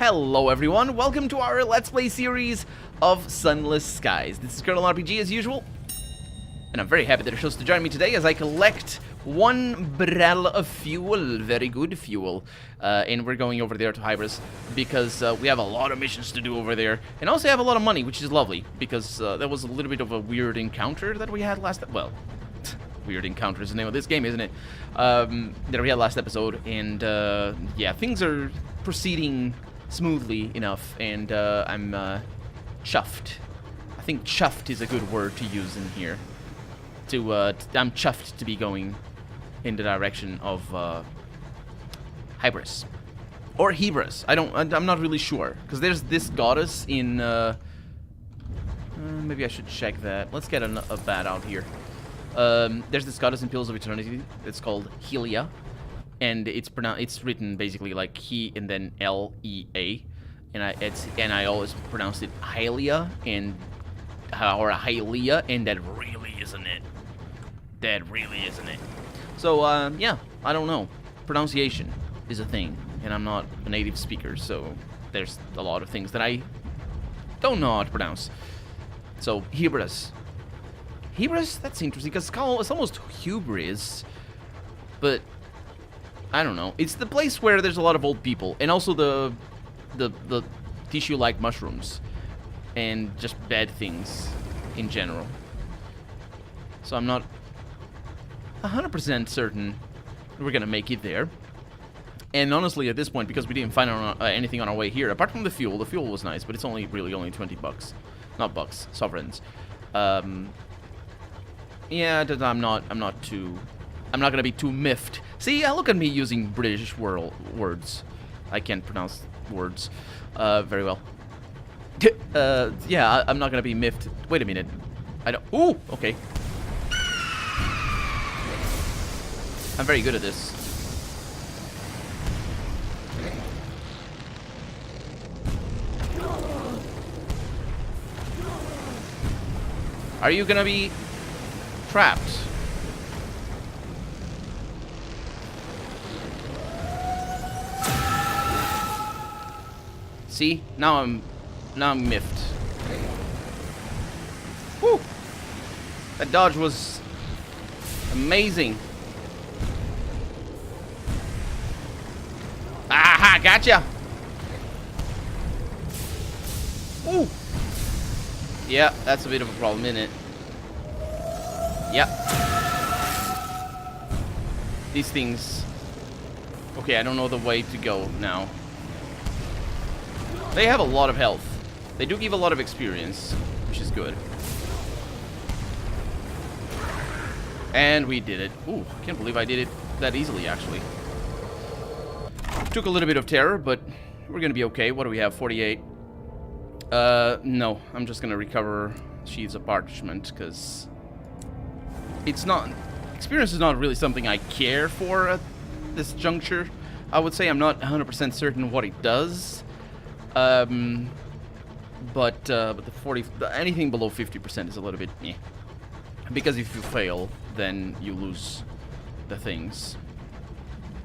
Hello everyone, welcome to our Let's Play series of Sunless Skies. This is Colonel RPG as usual, and I'm very happy that you're supposed to join me today as I collect one barrel of fuel, very good fuel, and we're going over there to Hybras because we have a lot of missions to do over there, and also have a lot of money, which is lovely, because that was a little bit of a weird encounter that we had last, well, weird encounter is the name of this game, isn't it, that we had last episode, and yeah, things are proceeding smoothly enough, and I'm chuffed. I think chuffed is a good word to use in here. I'm chuffed to be going in the direction of Hybras or Hybras. I'm not really sure, because there's this goddess in. Maybe I should check that. Let's get a bat out here. There's this goddess in Pillars of Eternity. It's called Helia, and it's written basically like he and then L-E-A, and I always pronounce it Hylia or Hylia, and that really isn't it. That really isn't it. So yeah, I don't know. Pronunciation is a thing, and I'm not a native speaker, so there's a lot of things that I don't know how to pronounce. So Hybras. Hybras, that's interesting, because it's almost hubris, but I don't know. It's the place where there's a lot of old people, and also the tissue-like mushrooms, and just bad things in general. So I'm not 100% certain we're gonna make it there. And honestly, at this point, because we didn't find anything on our way here, apart from the fuel was nice, but it's really only 20 bucks. Not bucks, sovereigns. Yeah, I'm not gonna be too miffed. See, look at me using British words. I can't pronounce words very well. Yeah, I'm not gonna be miffed. Wait a minute. I don't. Ooh, okay. I'm very good at this. Are you gonna be trapped? See? Now I'm miffed. Woo! That dodge was amazing. Aha, gotcha. Ooh. Yeah, that's a bit of a problem, isn't it? Yep. These things. Okay, I don't know the way to go now. They have a lot of health. They do give a lot of experience, which is good. And we did it. Ooh, I can't believe I did it that easily, actually. Took a little bit of terror, but we're gonna be okay. What do we have? 48. No, I'm just gonna recover sheets of parchment, because it's not... experience is not really something I care for at this juncture. I would say I'm not 100% certain what it does. But the 40... anything below 50% is a little bit meh. Because if you fail, then you lose the things.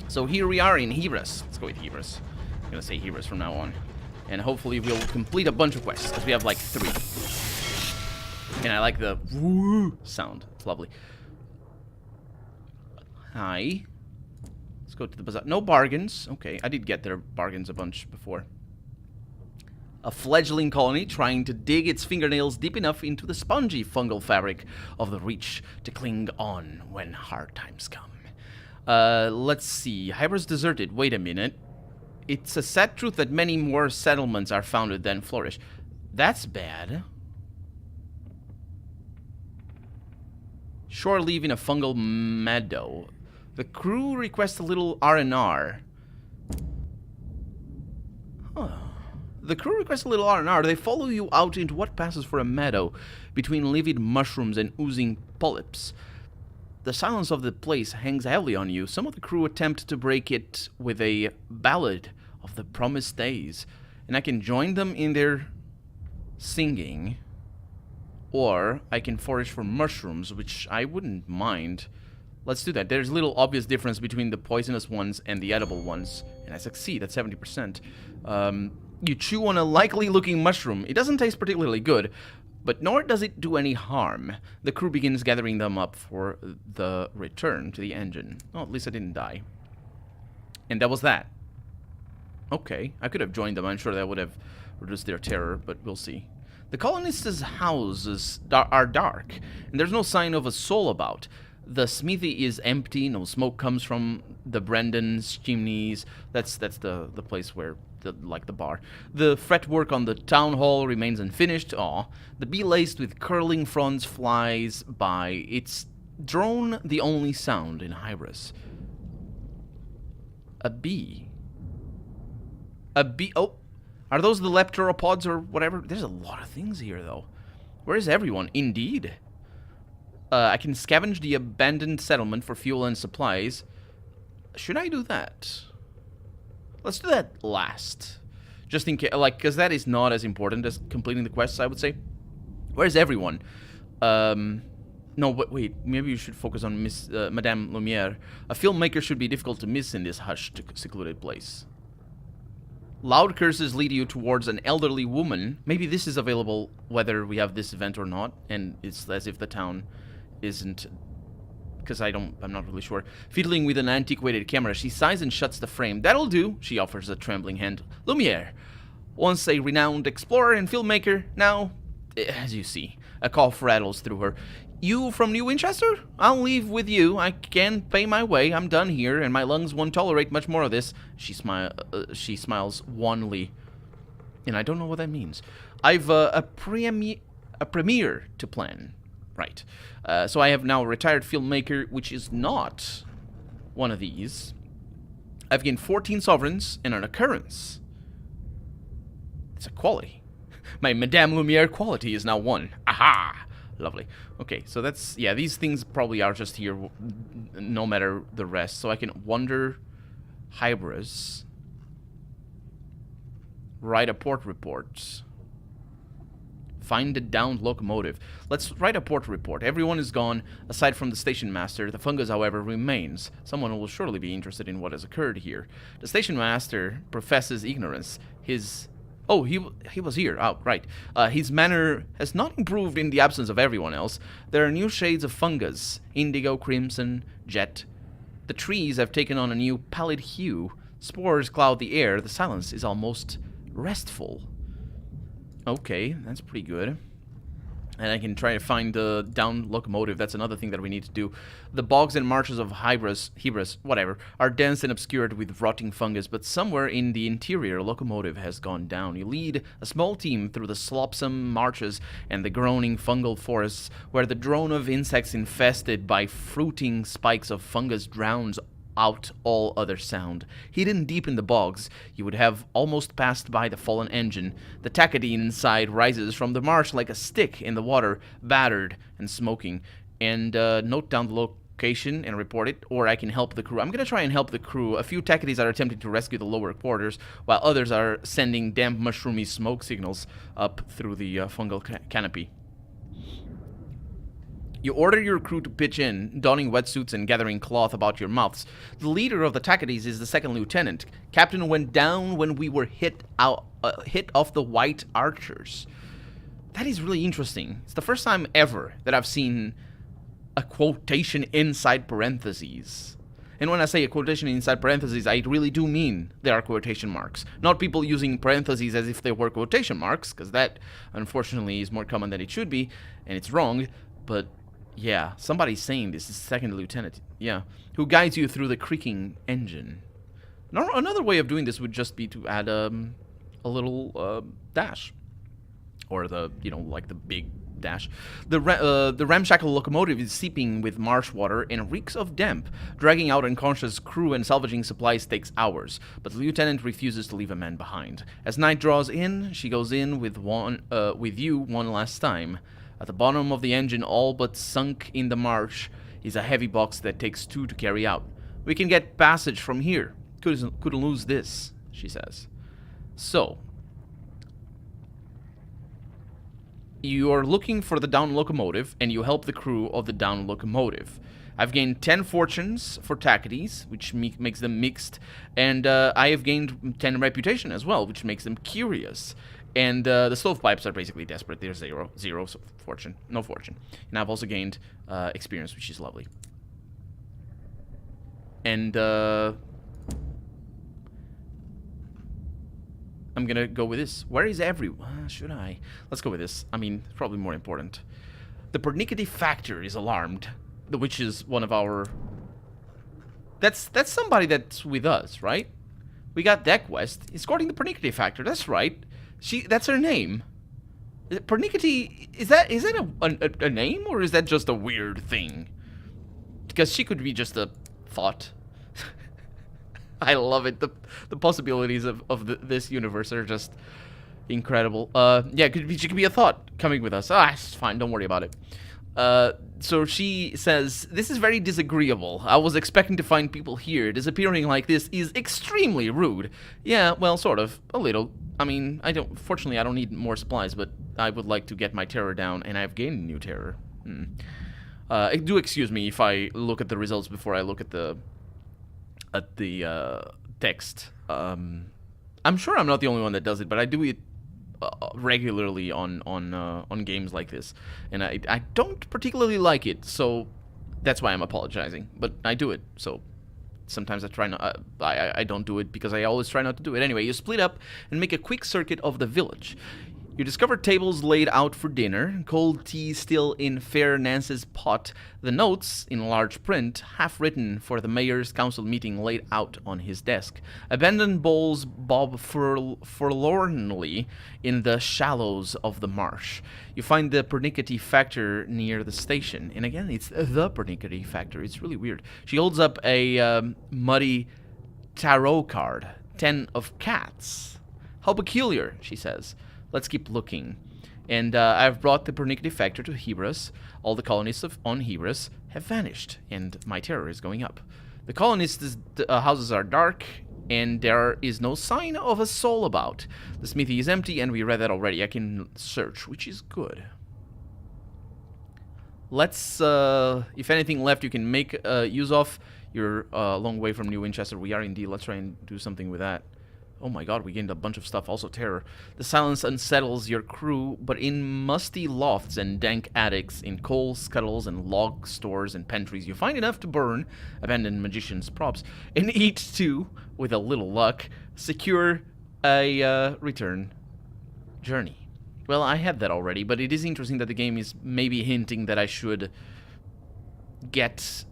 So here we are in Hybras. Let's go with Hybras. I'm gonna say Hybras from now on. And hopefully we'll complete a bunch of quests, because we have like 3. And I like the woo sound. It's lovely. Hi. Let's go to the bazaar. No bargains. Okay, I did get their bargains a bunch before. A fledgling colony trying to dig its fingernails deep enough into the spongy fungal fabric of the reach to cling on when hard times come. Let's see. Hybras deserted. Wait a minute. It's a sad truth that many more settlements are founded than flourish. That's bad. Shore leave in a fungal meadow. The crew requests a little R&R. Huh. The crew requests a little R&R. They follow you out into what passes for a meadow between livid mushrooms and oozing polyps. The silence of the place hangs heavily on you. Some of the crew attempt to break it with a ballad of the promised days, and I can join them in their singing, or I can forage for mushrooms, which I wouldn't mind. Let's do that. There's a little obvious difference between the poisonous ones and the edible ones, and I succeed at 70%. You chew on a likely-looking mushroom. It doesn't taste particularly good, but nor does it do any harm. The crew begins gathering them up for the return to the engine. Oh, at least I didn't die. And that was that. Okay, I could have joined them. I'm sure that would have reduced their terror, but we'll see. The colonists' houses are dark, and there's no sign of a soul about. The smithy is empty. No smoke comes from the Brendan's chimneys. That's the place where like the bar. The fretwork on the town hall remains unfinished. Aw. The bee laced with curling fronds flies by. Its drone the only sound in Hybras. A bee. A bee. Oh, are those the lepteropods or whatever? There's a lot of things here, though. Where is everyone? Indeed. I can scavenge the abandoned settlement for fuel and supplies. Should I do that? Let's do that last. Just in case, like, because that is not as important as completing the quests, I would say. Where's everyone? No, but wait, maybe you should focus on Madame Lumiere. A filmmaker should be difficult to miss in this hushed, secluded place. Loud curses lead you towards an elderly woman. Maybe this is available whether we have this event or not, and it's as if the town isn't, because I'm not really sure. Fiddling with an antiquated camera, she sighs and shuts the frame. That'll do, she offers a trembling hand. Lumiere, once a renowned explorer and filmmaker, now, as you see, a cough rattles through her. You from New Winchester? I'll leave with you. I can pay my way. I'm done here, and my lungs won't tolerate much more of this. She smiles wanly, and I don't know what that means. I've a premiere to plan. Right. So I have now a retired filmmaker, which is not one of these. I've gained 14 sovereigns and an occurrence. It's a quality. My Madame Lumiere quality is now 1. Aha! Lovely. Okay, so that's... Yeah, these things probably are just here no matter the rest. So I can wander Hybras. Write a port report. Find the downed locomotive. Let's write a port report. Everyone is gone, aside from the station master. The fungus, however, remains. Someone will surely be interested in what has occurred here. The station master professes ignorance. His... Oh, he was here. Oh, right. His manner has not improved in the absence of everyone else. There are new shades of fungus. Indigo, crimson, jet. The trees have taken on a new pallid hue. Spores cloud the air. The silence is almost restful. Okay, that's pretty good. And I can try to find the downed locomotive. That's another thing that we need to do. The bogs and marshes of Hybras, whatever, are dense and obscured with rotting fungus, but somewhere in the interior, a locomotive has gone down. You lead a small team through the slopsome marshes and the groaning fungal forests, where the drone of insects infested by fruiting spikes of fungus drowns out all other sound. Hidden deep in the bogs, you would have almost passed by the fallen engine. The Takadine inside rises from the marsh like a stick in the water, battered and smoking. And note down the location and report it, or I can help the crew. I'm going to try and help the crew. A few Takadines are attempting to rescue the lower quarters, while others are sending damp mushroomy smoke signals up through the fungal canopy. You order your crew to pitch in, donning wetsuits and gathering cloth about your mouths. The leader of the Takadis is the second lieutenant. Captain went down when we were hit off the white archers. That is really interesting. It's the first time ever that I've seen a quotation inside parentheses. And when I say a quotation inside parentheses, I really do mean there are quotation marks. Not people using parentheses as if they were quotation marks, because that, unfortunately, is more common than it should be, and it's wrong, but... Yeah, somebody's saying this is second lieutenant. Yeah, who guides you through the creaking engine. Another way of doing this would just be to add a little dash, or the like the big dash. The ramshackle locomotive is seeping with marsh water and reeks of damp. Dragging out unconscious crew and salvaging supplies takes hours, but the lieutenant refuses to leave a man behind. As night draws in, she goes in with you one last time. At the bottom of the engine, all but sunk in the marsh, is a heavy box that takes 2 to carry out. We can get passage from here. Couldn't lose this, she says. So, you are looking for the down locomotive, and you help the crew of the down locomotive. I've gained 10 fortunes for Tacites, which makes them mixed, and I have gained 10 reputation as well, which makes them curious. And the stovepipes are basically desperate. They're zero fortune, no fortune. And I've also gained experience, which is lovely. And I'm gonna go with this. Where is everyone? Should I? Let's go with this. I mean, it's probably more important. The pernickety factor is alarmed, which is one of our... That's somebody that's with us, right? We got Deck West. Escorting the pernickety factor. That's right. That's her name. Pernickety, is that a name, or is that just a weird thing? Because she could be just a thought. I love it. The possibilities of this universe are just incredible. Yeah, she could be a thought coming with us. It's fine. Don't worry about it. So she says, "This is very disagreeable. I was expecting to find people here. Disappearing like this is extremely rude." Yeah, well, sort of. A little. I mean, fortunately, I don't need more supplies, but I would like to get my terror down, and I've gained new terror. Do excuse me if I look at the results before I look at the text. I'm sure I'm not the only one that does it, but I do it regularly on games like this, and I don't particularly like it, so that's why I'm apologizing. But I do it, so sometimes I try not. I don't do it because I always try not to do it. Anyway, you split up and make a quick circuit of the village. You discover tables laid out for dinner, cold tea still in Fair Nance's pot, the notes, in large print, half written for the mayor's council meeting laid out on his desk. Abandoned bowls bob forlornly in the shallows of the marsh. You find the pernickety factor near the station. And again, it's the pernickety factor. It's really weird. She holds up a muddy tarot card. 10 of cats. How peculiar, she says. Let's keep looking. And I've brought the pernickety factor to Hybras. All the colonists on Hybras have vanished, and my terror is going up. The colonists' houses are dark, and there is no sign of a soul about. The smithy is empty, and we read that already. I can search, which is good. Let's, if anything left you can make use of. You're a long way from New Winchester. We are indeed. Let's try and do something with that. Oh my god, we gained a bunch of stuff, also terror. The silence unsettles your crew, but in musty lofts and dank attics, in coal scuttles and log stores and pantries, you find enough to burn, abandoned magician's props, and eat to, with a little luck, secure a return journey. Well, I had that already, but it is interesting that the game is maybe hinting that I should get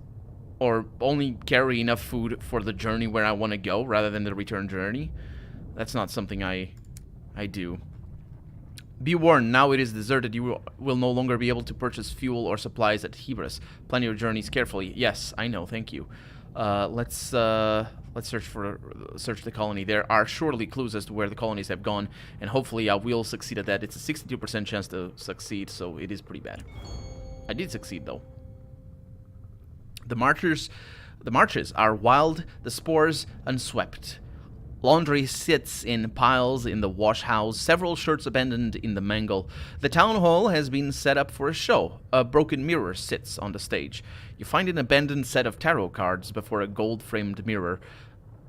or only carry enough food for the journey where I want to go rather than the return journey. That's not something I do. Be warned, now it is deserted. You will no longer be able to purchase fuel or supplies at Hybras. Plan your journeys carefully. Yes, I know. Thank you. Let's search the colony. There are surely clues as to where the colonies have gone, and hopefully I will succeed at that. It's a 62% chance to succeed, so it is pretty bad. I did succeed though. The marches are wild, the spores unswept. Laundry sits in piles in the wash house, several shirts abandoned in the mangle. The town hall has been set up for a show. A broken mirror sits on the stage. You find an abandoned set of tarot cards before a gold-framed mirror.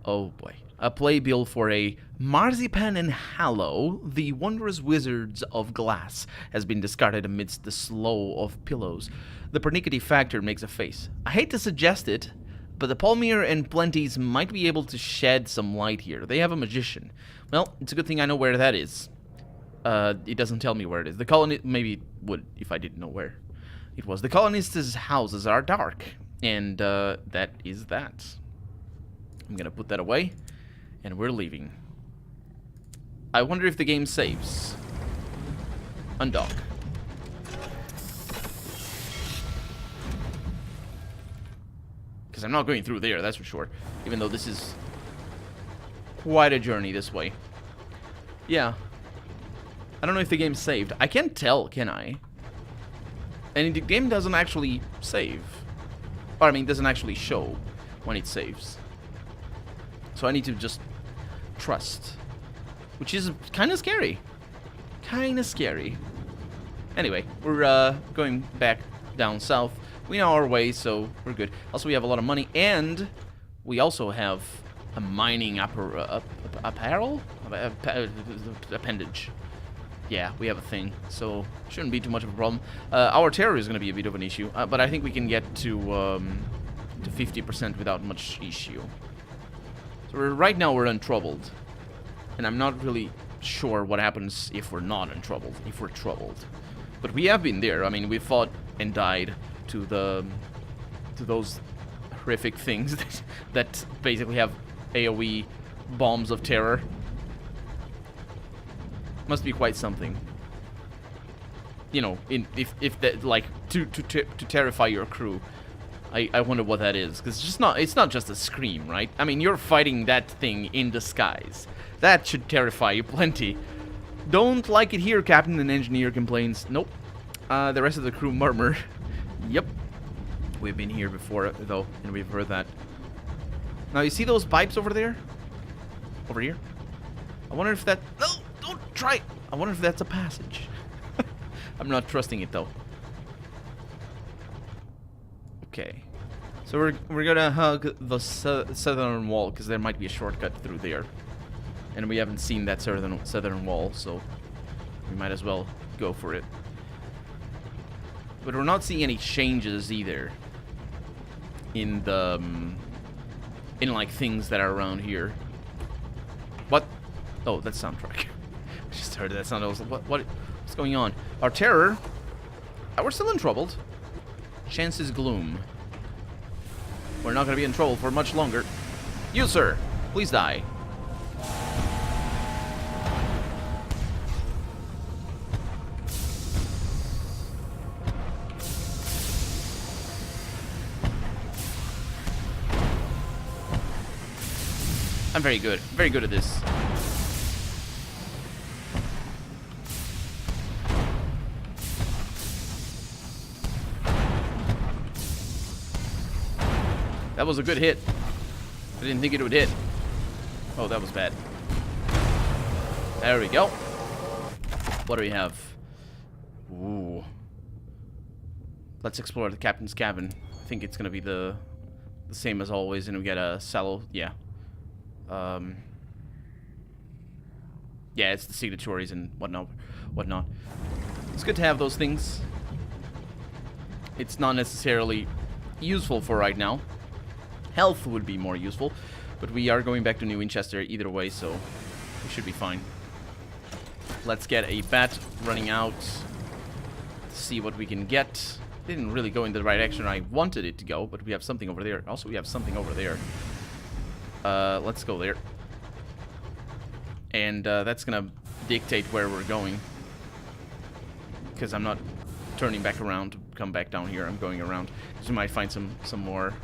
Oh boy. A playbill for a Marzipan and Hallow, the wondrous wizards of glass, has been discarded amidst the slough of pillows. The pernickety factor makes a face. I hate to suggest it, but the Palmyre and Plenties might be able to shed some light here. They have a magician. Well, it's a good thing I know where that is. It doesn't tell me where it is. The colony... Maybe it would if I didn't know where it was. The colonists' houses are dark. And that is that. I'm gonna put that away. And we're leaving. I wonder if the game saves. Undock. Because I'm not going through there, that's for sure. Even though this is quite a journey this way. Yeah. I don't know if the game saved. I can't tell, can I? And the game doesn't actually save. Or, I mean, doesn't actually show when it saves. So I need to just trust. Which is kind of scary. Kind of scary. Anyway, we're going back down south we know our way, so we're good. Also, we have a lot of money, and we also have a mining apparel? Appendage. Yeah, we have a thing, so shouldn't be too much of a problem. Our terror is going to be a bit of an issue, but I think we can get to 50% without much issue. So right now we're untroubled, and I'm not really sure what happens if we're not untroubled, if we're troubled. But we have been there. I mean, we fought and died to those horrific things that basically have AoE bombs of terror. Must be quite something. You know, if that, like, to terrify your crew. I wonder what that is, because it's not just a scream, right? I mean, you're fighting that thing in the skies. That should terrify you plenty. Don't like it here, Captain, an engineer complains. Nope. The rest of the crew murmur. Yep. We've been here before, though, and we've heard that. Now, you see those pipes over there? Over here? I wonder if that... No! Don't try! I wonder if that's a passage. I'm not trusting it, though. Okay. So we're gonna hug the southern wall, because there might be a shortcut through there. And we haven't seen that southern wall, so we might as well go for it. But we're not seeing any changes either in the like things that are around here. What? Oh, that's soundtrack. I just heard that sound. I was like, what's going on? Our terror. We're still untroubled. Chances gloom. We're not going to be in trouble for much longer. You, sir, please die. I'm very good at this. That was a good hit. I didn't think it would hit. Oh, that was bad. There we go. What do we have? Ooh. Let's explore the captain's cabin. I think it's gonna be the same as always, and we get a sallow. Yeah. Yeah, it's the signatories and whatnot. It's good to have those things. It's not necessarily useful for right now. Health would be more useful, but we are going back to New Winchester either way, so we should be fine. Let's get a bat running out. See what we can get. Didn't really go in the right direction I wanted it to go, but we have something over there. Also, we have something over there. Let's go there. And that's gonna dictate where we're going. Because I'm not turning back around to come back down here. I'm going around. Because we might find some more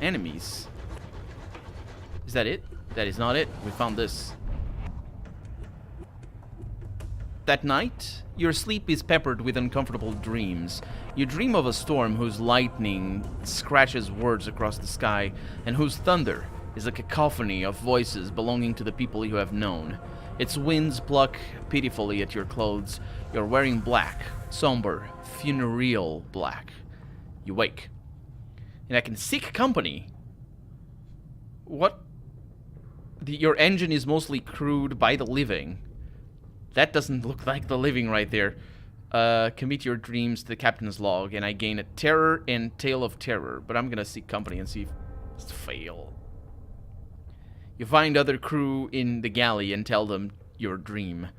enemies. Is that it? That is not it. We found this. That night, your sleep is peppered with uncomfortable dreams. You dream of a storm whose lightning scratches words across the sky, and whose thunder is a cacophony of voices belonging to the people you have known. Its winds pluck pitifully at your clothes. You're wearing black, somber, funereal black. You wake. And I can seek company. What? Your engine is mostly crewed by the living. That doesn't look like the living right there. Commit your dreams to the captain's log, and I gain a terror and tale of terror. But I'm gonna seek company and see if it's fail. You find other crew in the galley and tell them your dream.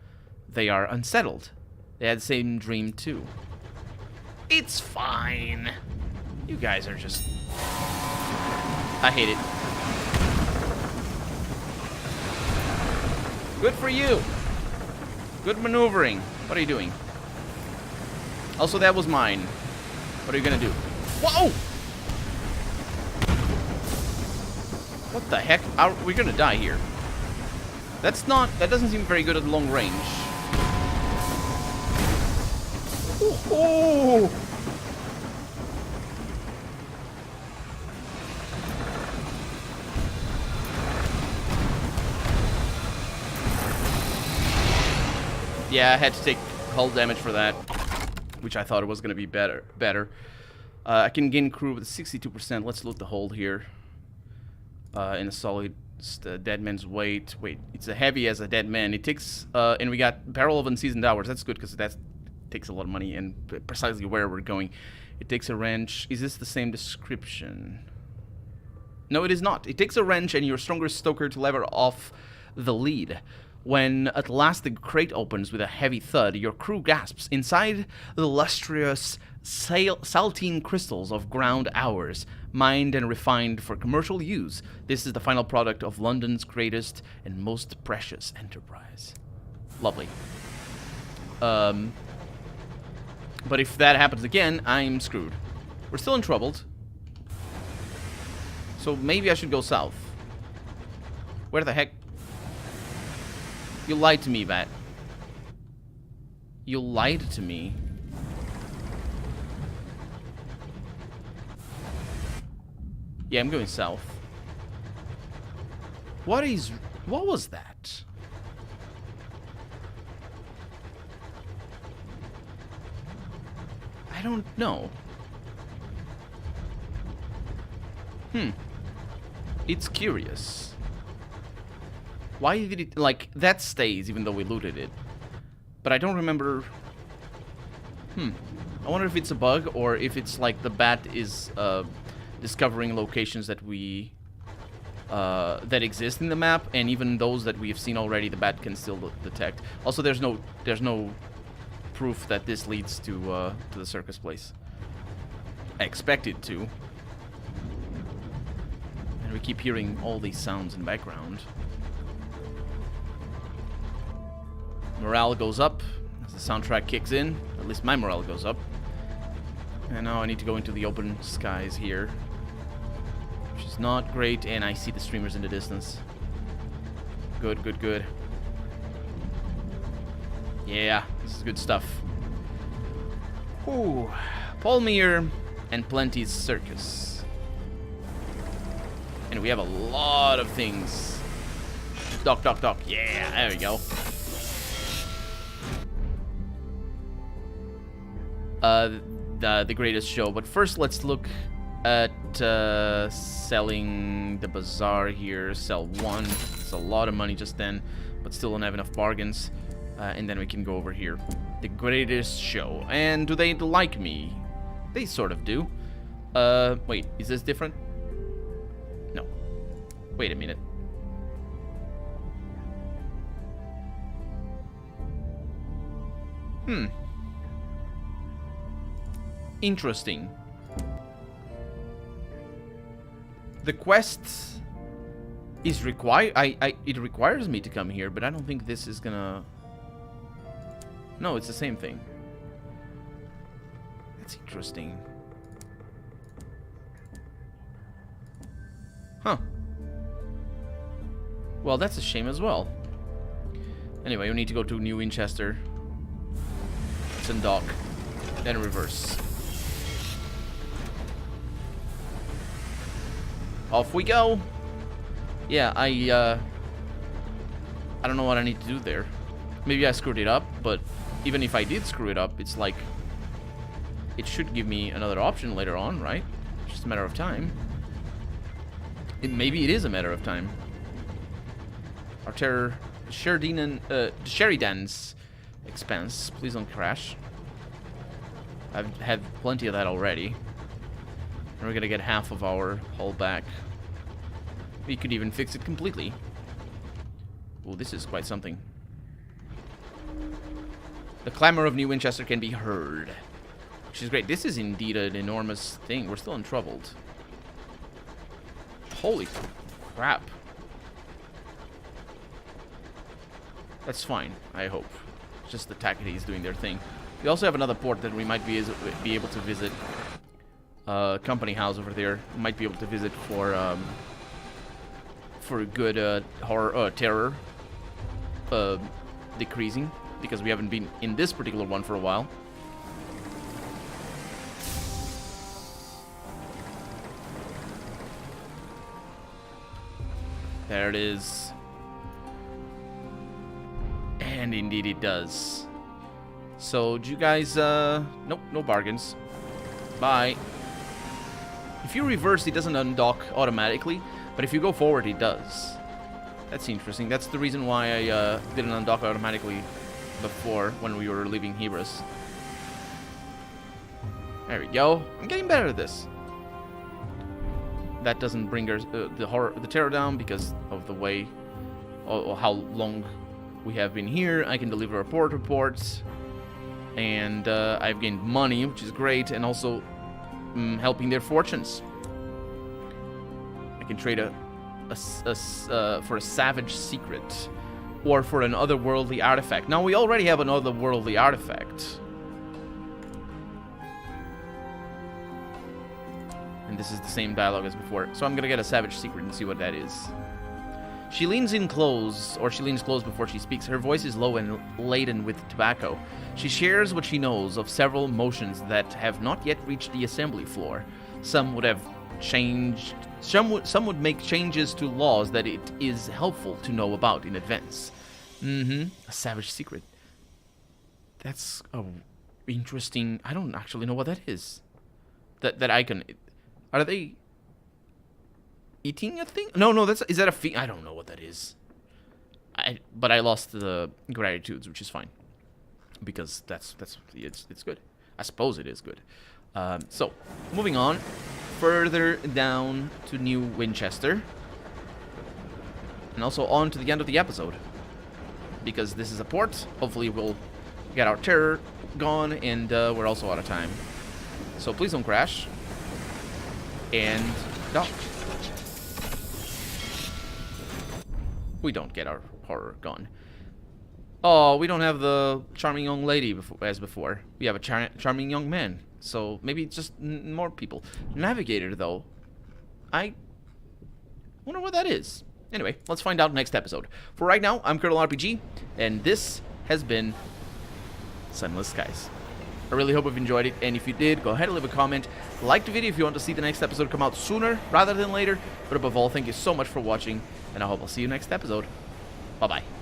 They are unsettled. They had the same dream too. It's fine. You guys are just... I hate it. Good for you. Good maneuvering. What are you doing? Also, that was mine. What are you gonna do? Whoa! What the heck? We're gonna die here. That doesn't seem very good at long range. Oh! Yeah, I had to take hull damage for that, which I thought it was gonna be better. I can gain crew with 62%. Let's loot the hold here. In a solid dead man's weight. Wait, it's a heavy as a dead man. It takes, and we got barrel of unseasoned hours. That's good because that takes a lot of money and precisely where we're going. It takes a wrench. Is this the same description? No, it is not. It takes a wrench and your stronger stoker to lever off the lead. When at last the crate opens with a heavy thud, your crew gasps. Inside the lustrous saltine crystals of ground hours, mined and refined for commercial use. This is the final product of London's greatest and most precious enterprise. Lovely. But if that happens again, I'm screwed. We're still in trouble. So maybe I should go south. Where the heck? You lied to me, Bat. You lied to me. Yeah, I'm going south. What was that? I don't know. It's curious. Why did it, like, that stays even though we looted it. But I don't remember. I wonder if it's a bug or if it's like the bat is discovering locations that we that exist in the map, and even those that we have seen already, the bat can still detect. Also, there's no proof that this leads to the circus place. I expect it to. And we keep hearing all these sounds in the background. Morale goes up as the soundtrack kicks in. At least my morale goes up. And now I need to go into the open skies here, which is not great, and I see the streamers in the distance. Good, good, good. Yeah, this is good stuff. Ooh, Palmyre and Plenty's Circus. And we have a lot of things. Dock, dock, dock. Yeah, there we go. The greatest show. But first, let's look at selling the bazaar here. Sell one. It's a lot of money just then, but still don't have enough bargains. And then we can go over here. The greatest show. And do they like me? They sort of do. Wait, is this different? No. Wait a minute. Interesting. The quest is required. It requires me to come here, but I don't think this is gonna. No, it's the same thing. That's interesting. Huh. Well, that's a shame as well. Anyway, we need to go to New Winchester. It's in dock. Then reverse. Off we go. Yeah, I don't know what I need to do there. Maybe I screwed it up, but even if I did screw it up, it's like it should give me another option later on, right? It's just a matter of time. Maybe it is a matter of time. Our terror, Sheridan's expense. Please don't crash. I've had plenty of that already. And we're gonna get half of our hull back. We could even fix it completely. Oh, this is quite something. The clamor of New Winchester can be heard, which is great. This is indeed an enormous thing. We're still untroubled. Holy crap. That's fine, I hope. It's just the Tacketies doing their thing. We also have another port that we might be able to visit. Company house over there. We might be able to visit for a good terror decreasing, because we haven't been in this particular one for a while. There it is. And indeed it does. So, do you guys, nope, no bargains. Bye. If you reverse, it doesn't undock automatically, but if you go forward, it does. That's interesting. That's the reason why I didn't undock automatically before when we were leaving Hybras. There we go. I'm getting better at this. That doesn't bring the terror down because of the way or how long we have been here. I can deliver reports, and I've gained money, which is great, and also helping their fortunes. I can trade for a savage secret or for an otherworldly artifact. Now we already have an otherworldly artifact. And this is the same dialogue as before. So I'm gonna get a savage secret and see what that is. She leans close before she speaks. Her voice is low and laden with tobacco. She shares what she knows of several motions that have not yet reached the assembly floor. Some would make changes to laws that it is helpful to know about in advance. A savage secret. That's interesting. I don't actually know what that is. That icon. Are they eating a thing? No, is that a thing? I don't know what that is. But I lost the gratitudes, which is fine, because it's good. I suppose it is good. So moving on, further down to New Winchester, and also on to the end of the episode, because this is a port. Hopefully we'll get our terror gone, and we're also out of time. So please don't crash. And dock. We don't get our horror gone. Oh, we don't have the charming young lady as before. We have a charming young man. So maybe just more people. Navigator, though. I wonder what that is. Anyway, let's find out next episode. For right now, I'm Colonel RPG, and this has been Sunless Skies. I really hope you've enjoyed it, and if you did, go ahead and leave a comment. Like the video if you want to see the next episode come out sooner rather than later. But above all, thank you so much for watching, and I hope I'll see you next episode. Bye-bye.